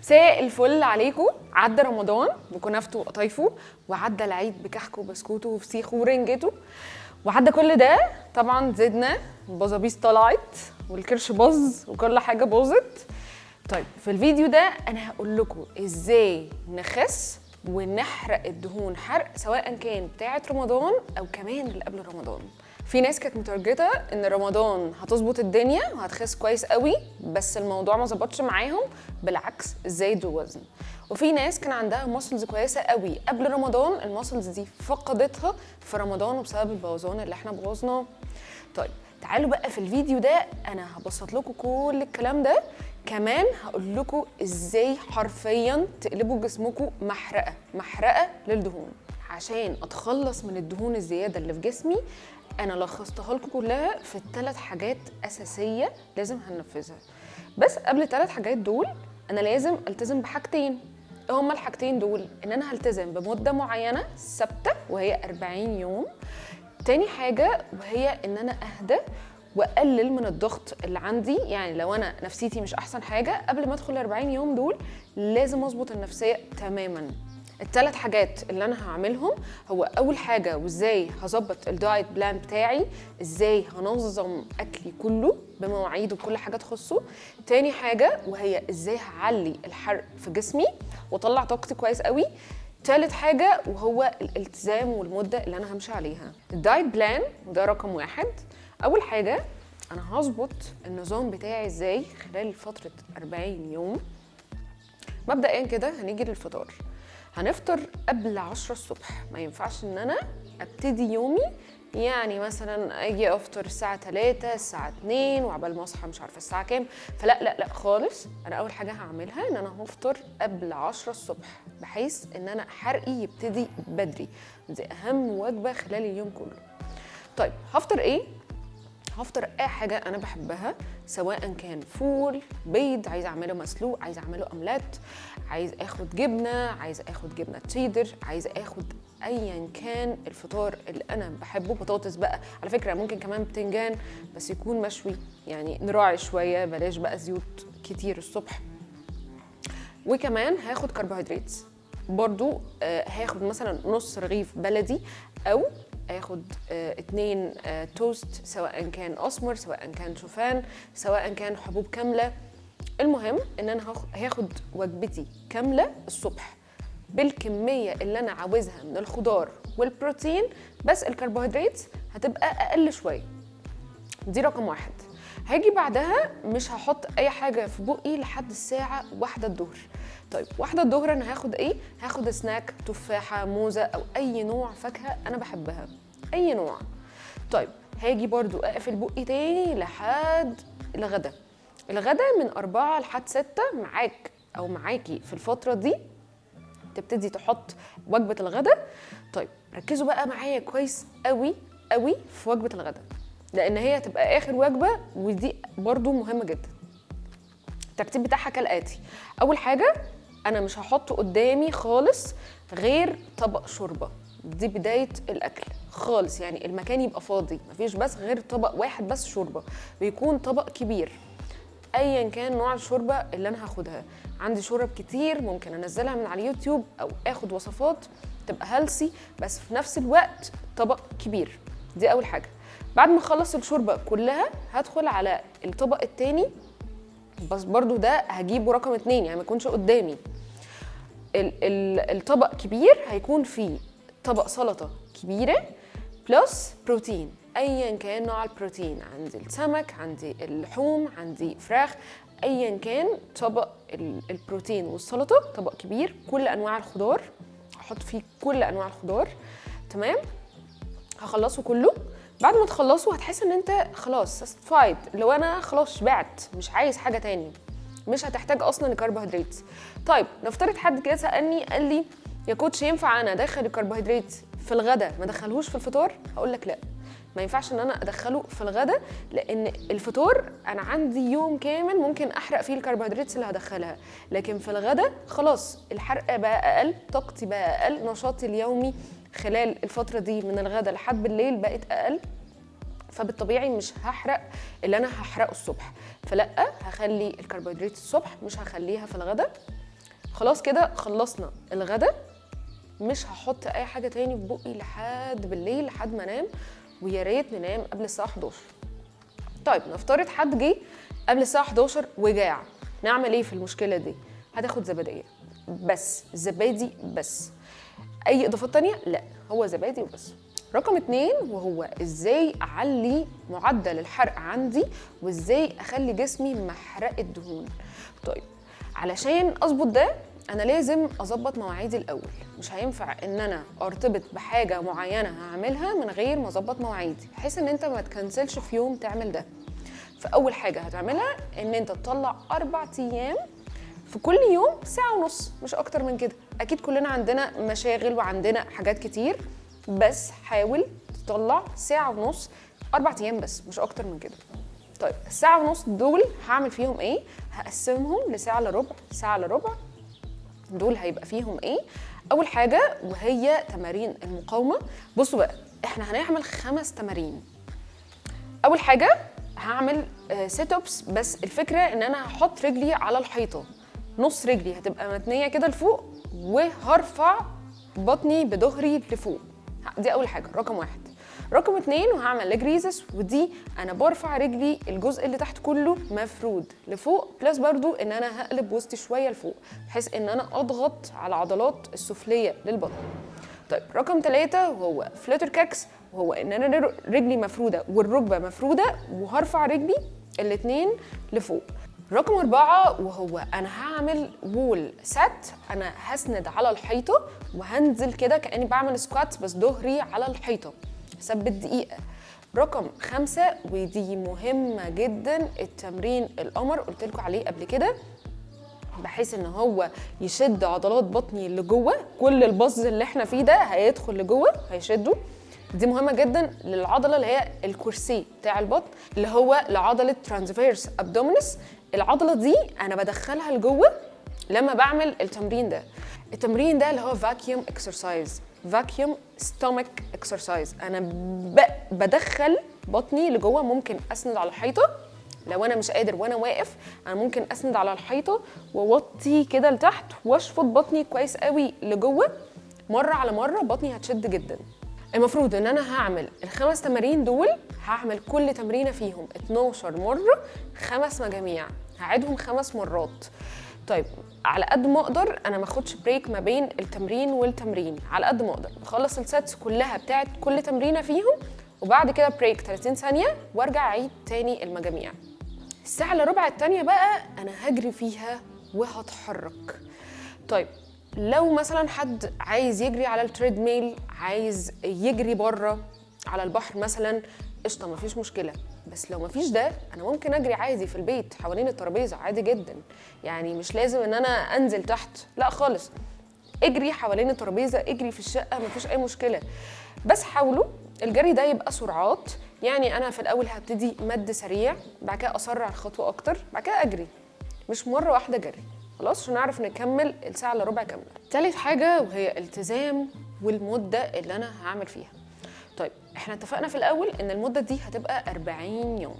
مساء الفل عليكم. عدى رمضان بكنافته وقطايفه، وعدى العيد بكحكه وبسكوته وفسيخه ورنجته، وعدى كل ده طبعا زدنا البظابيس طلعت والكرش باظ وكل حاجه باظت. طيب في الفيديو ده انا هقول لكم ازاي نخس ونحرق الدهون حرق، سواء كان بتاعه رمضان او كمان اللي قبل رمضان. في ناس كانت متارجته ان رمضان هتظبط الدنيا وهتخس كويس قوي، بس الموضوع ما ظبطش معاهم، بالعكس زادوا وزن. وفي ناس كان عندها ماسلز كويسه قوي قبل رمضان، الماسلز دي فقدتها في رمضان بسبب البوظان اللي احنا بوظناه. طيب تعالوا بقى في الفيديو ده انا هبسط لكم كل الكلام ده، كمان هقول لكم ازاي حرفيا تقلبوا جسمكم محرقه للدهون. عشان اتخلص من الدهون الزياده اللي في جسمي انا لخصتها لكم كلها في الثلاث حاجات اساسيه لازم هننفذها. بس قبل الثلاث حاجات دول انا لازم التزم بحاجتين. ايه هما الحاجتين دول؟ ان انا هلتزم بمده معينه ثابته وهي 40 يوم. تاني حاجه وهي ان انا اهدى واقلل من الضغط اللي عندي، يعني لو انا نفسيتي مش احسن حاجه قبل ما ادخل 40 يوم دول لازم اظبط النفسيه تماما. الثلاث حاجات اللي انا هعملهم هو اول حاجه وازاي هظبط الدايت بلان بتاعي، ازاي هنظم اكلي كله بمواعيد وكل حاجه تخصه. تاني حاجه وهي ازاي هعلي الحرق في جسمي واطلع طاقتي كويس قوي. تالت حاجه وهو الالتزام والمده اللي انا همشي عليها. الدايت بلان ده رقم واحد. اول حاجه انا هظبط النظام بتاعي ازاي خلال فتره 40 يوم. مبدئيا كده هنيجي للفطار، هنفطر قبل 10 الصبح. ما ينفعش ان انا ابتدي يومي يعني مثلا اجي افطر الساعه 3 الساعه 2 وعبال ما اصحى مش عارفه الساعه كام، فلا لا لا خالص. انا اول حاجه هعملها ان انا هفطر قبل 10 الصبح بحيث ان انا حرقي يبتدي بدري. دي اهم وجبه خلال اليوم كله. طيب هفطر ايه؟ هفطر اي حاجه انا بحبها، سواء كان فول، بيض، عايزه اعمله مسلوق، عايزه اعمله اومليت، عايز اخد جبنه، عايزه اخد جبنه تشيدر، عايزه اخد ايا كان الفطار اللي انا بحبه. بطاطس بقى على فكره، ممكن كمان بتنجان بس يكون مشوي، يعني نراعي شويه بلاش بقى زيوت كتير الصبح. وكمان هاخد كربوهيدرات برضو، هاخد مثلا نص رغيف بلدي او اخد 2 توست، سواء كان اسمر سواء كان شوفان سواء كان حبوب كامله. المهم ان انا هاخد وجبتي كامله الصبح بالكميه اللي انا عاوزها من الخضار والبروتين، بس الكربوهيدرات هتبقى اقل شويه. دي رقم واحد. هاجي بعدها مش هحط اي حاجه في بقي لحد الساعه 1 الظهر. طيب 1 الظهر انا هاخد ايه؟ هاخد سناك، تفاحه، موزه، او اي نوع فاكهه انا بحبها، اي نوع. طيب هاجي برضو اقفل بقي تاني لحد الغدا. الغدا من 4 لحد 6 معاك او معاكي في الفتره دي تبتدي تحط وجبه الغدا. طيب ركزوا بقى معايا كويس قوي قوي في وجبه الغدا، لان هي هتبقى اخر وجبه ودي برضو مهمه جدا. الترتيب بتاعها كالاتي: اول حاجه انا مش هحط قدامي خالص غير طبق شوربه، دي بدايه الاكل خالص، يعني المكان يبقى فاضي مفيش بس غير طبق واحد بس شوربه، ويكون طبق كبير ايا كان نوع الشوربه اللي انا هاخدها. عندي شورب كتير ممكن انزلها من على اليوتيوب او اخد وصفات تبقى هيلثي، بس في نفس الوقت طبق كبير. دي اول حاجه. بعد ما اخلص الشوربه كلها هدخل على الطبق التاني، بس برضو ده هجيبه رقم 2، يعني ما يكونش قدامي. الطبق كبير هيكون فيه طبق سلطه كبيره بلس بروتين ايا كان نوع البروتين، عندي السمك، عندي اللحوم، عندي فراخ، ايا كان طبق البروتين والسلطه طبق كبير، كل انواع الخضار احط فيه كل انواع الخضار. تمام، هخلصه كله. بعد ما تخلصوا هتحس ان انت خلاص ساتسفايد، لو انا خلاص شبعت مش عايز حاجه تاني، مش هتحتاج اصلا الكربوهيدرات. طيب نفترض حد كده سالني قال لي يا كوتش ينفع انا ادخل الكربوهيدرات في الغداء ما ادخلهوش في الفطار؟ هقول لك لا، ما ينفعش ان انا ادخله في الغداء، لان الفطار انا عندي يوم كامل ممكن احرق فيه الكربوهيدرات اللي هدخلها، لكن في الغداء خلاص الحرق بقى اقل، طاقتي بقى اقل، نشاطي اليومي خلال الفتره دي من الغداء لحد بالليل بقت اقل، فبالطبيعي مش هحرق اللي انا هحرقه الصبح. فلا، هخلي الكربوهيدرات الصبح، مش هخليها في الغداء. خلاص كده خلصنا الغدا. مش هحط اي حاجه تاني في بقي لحد بالليل، لحد ما انام، ويا ريت ننام قبل الساعه 11. طيب نفترض حد جه قبل الساعه 11 وجاع، نعمل ايه في المشكله دي؟ هتاخد زباديه بس، زبادي بس. اي اضافات تانية؟ لا، هو زبادي وبس. رقم 2 وهو ازاي اعلي معدل الحرق عندي، وازاي اخلي جسمي محرق الدهون. طيب علشان اظبط ده انا لازم اظبط مواعيدي الاول. مش هينفع ان انا ارتبط بحاجه معينه هعملها من غير ما اظبط مواعيدي، بحيث ان انت ما تكنسلش في يوم تعمل ده. فاول حاجه هتعملها ان انت تطلع 4 ايام في كل يوم ساعه ونص، مش اكتر من كده. اكيد كلنا عندنا مشاغل وعندنا حاجات كتير، بس حاول تطلع ساعه ونص 4 ايام بس، مش اكتر من كده. طيب الساعه ونص دول هعمل فيهم ايه؟ هقسمهم لساعه الا ربع، ساعه الا ربع. دول هيبقى فيهم ايه؟ اول حاجه وهي تمارين المقاومه. بصوا بقى، احنا هنعمل 5 تمارين. اول حاجه هعمل سيت ابس، بس الفكره ان انا هحط رجلي على الحيطه، نص رجلي هتبقى متنيه كده لفوق، وهرفع بطني بظهري لفوق. دي اول حاجه، رقم 1. رقم 2 وهعمل ليج ريزس، ودي انا برفع رجلي الجزء اللي تحت كله مفرود لفوق، بلس برضو ان انا هقلب وسطي شويه لفوق، بحيث ان انا اضغط على العضلات السفليه للبطن. طيب رقم 3 وهو فلوتر كاكس، وهو ان انا رجلي مفروده والركبه مفروده، وهرفع رجلي الاثنين لفوق. رقم 4 وهو انا هعمل وول سات، انا هسند على الحيطه وهنزل كده كاني بعمل سكوات بس ظهري على الحيطه، ثبت دقيقه. رقم 5 ودي مهمه جدا، التمرين القمر، قلت لكم عليه قبل كده، بحيث ان هو يشد عضلات بطني اللي جوه، كل البظ اللي احنا فيه ده هيدخل لجوه هيشده. دي مهمه جدا للعضله اللي هي الكورسي بتاع البطن، اللي هو لعضله ترانسفيرس ابدومينس. العضله دي انا بدخلها لجوه لما بعمل التمرين ده. التمرين ده اللي هو فاكيوم اكسرسايز، فاكيوم ستومك اكسرسايز. انا بدخل بطني لجوه. ممكن اسند على الحيطه لو انا مش قادر وانا واقف، انا ممكن اسند على الحيطه واوطي كده لتحت واشفط بطني كويس قوي لجوه. مره على مره بطني هتشد جدا. المفروض ان انا هعمل ال5 تمارين دول، هعمل كل تمرينه فيهم 12 مره 5 مجاميع، هعيدهم 5 مرات. طيب على قد ما اقدر انا ما اخدش بريك ما بين التمرين والتمرين، على قد ما اقدر بخلص السيتس كلها بتاعت كل تمرينه فيهم، وبعد كده بريك 30 ثانيه وارجع اعيد تاني المجاميع. الساعه الا ربع التانيه بقى انا هجري فيها وهتحرك. طيب لو مثلا حد عايز يجري على التريد ميل، عايز يجري بره على البحر مثلا، قشطه مفيش مشكله. بس لو مفيش ده انا ممكن اجري عادي في البيت حوالين الترابيزه عادي جدا. يعني مش لازم ان انا انزل تحت، لا خالص، اجري حوالين الترابيزه، اجري في الشقه، مفيش اي مشكله. بس حاولوا الجري ده يبقى سرعات. يعني انا في الاول هبتدي مد سريع، بعد كده اسرع الخطوه اكتر، بعد كده اجري، مش مره واحده جري. خلاص عشان نعرف نكمل الساعه الا ربع كامله. تالت حاجه وهي الالتزام والمده اللي انا هعمل فيها. طيب احنا اتفقنا في الاول ان المده دي هتبقى 40 يوم.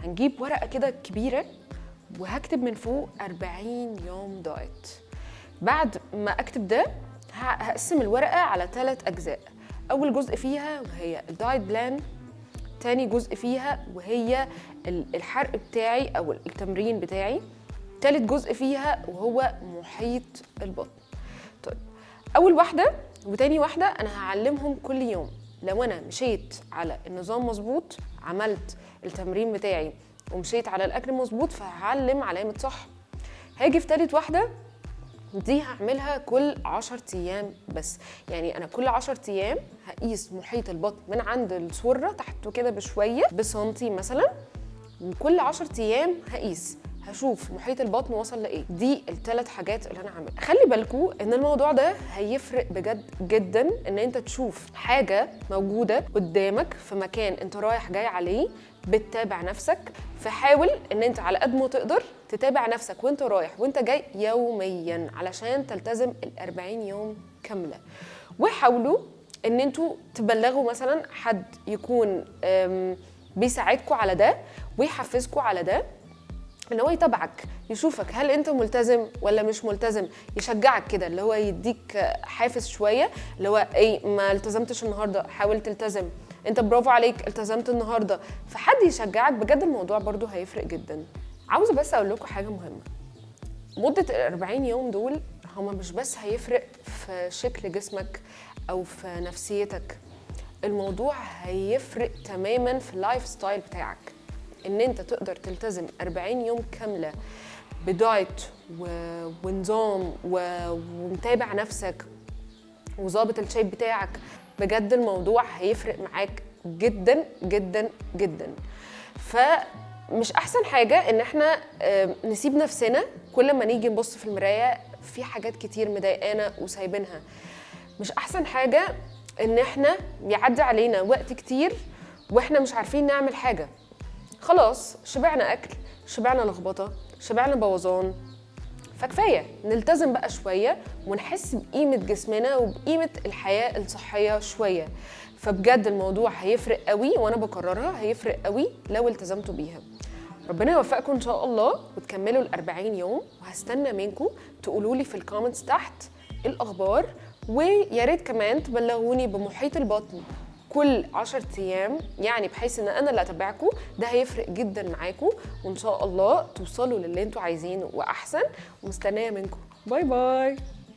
هنجيب ورقه كده كبيره وهكتب من فوق 40 يوم دايت. بعد ما اكتب ده هقسم الورقه على 3 اجزاء. اول جزء فيها وهي الدايت بلان، تاني جزء فيها وهي الحرق بتاعي او التمرين بتاعي، تالت جزء فيها وهو محيط البطن. طيب اول واحده وتاني واحده انا هعلمهم كل يوم. لو انا مشيت على النظام مظبوط، عملت التمرين بتاعي ومشيت على الاكل مظبوط، فهعلم علامه صح. هاجي في تالت واحده دي هعملها كل 10 ايام بس. يعني انا كل 10 ايام هقيس محيط البطن من عند السره تحته كده بشويه بسنتي مثلا، وكل 10 ايام هقيس هشوف محيط البطن وصل لايه. دي ال3 حاجات اللي انا هعملها. خلي بالكوا ان الموضوع ده هيفرق بجد جدا، ان انت تشوف حاجه موجوده قدامك في مكان انت رايح جاي عليه، بتتابع نفسك. فحاول ان انت على قد ما تقدر تتابع نفسك وانت رايح وانت جاي يوميا علشان تلتزم ال40 يوم كامله. وحاولوا ان انتوا تبلغوا مثلا حد يكون بيساعدكوا على ده ويحفزكوا على ده، ان هو يتابعك، يشوفك هل انت ملتزم ولا مش ملتزم، يشجعك كده، اللي هو يديك حافز شويه، اللي هو ايه ما التزمتش النهارده حاول تلتزم، انت برافو عليك التزمت النهارده، فحد يشجعك بجد الموضوع برضو هيفرق جدا. عاوزه بس اقول لكم حاجه مهمه، مده ال40 يوم دول هما مش بس هيفرق في شكل جسمك او في نفسيتك، الموضوع هيفرق تماما في اللايف ستايل بتاعك. ان انت تقدر تلتزم 40 يوم كامله بدايت ونظام ومتابع نفسك وظابط الشيب بتاعك، بجد الموضوع هيفرق معاك جدا جدا جدا. فمش احسن حاجه ان احنا نسيب نفسنا كل ما نيجي نبص في المرايه في حاجات كتير مضايقانا وسايبينها. مش احسن حاجه ان احنا يعدي علينا وقت كتير واحنا مش عارفين نعمل حاجه. خلاص شبعنا اكل، شبعنا لخبطه، شبعنا بوظان، فكفايه نلتزم بقى شويه ونحس بقيمه جسمنا وبقيمه الحياه الصحيه شويه. فبجد الموضوع هيفرق قوي، وانا بكررها هيفرق قوي لو التزمتوا بيها. ربنا يوفقكم ان شاء الله وتكملوا ال40 يوم، وهستنى منكم تقولوا لي في الكومنتس تحت الاخبار، ويا ريت كمان تبلغوني بمحيط البطن كل 10 ايام، يعني بحيث ان انا اللي اتابعكم، ده هيفرق جدا معاكم، وان شاء الله توصلوا للي انتوا عايزينه واحسن. ومستنيه منكم. باي باي.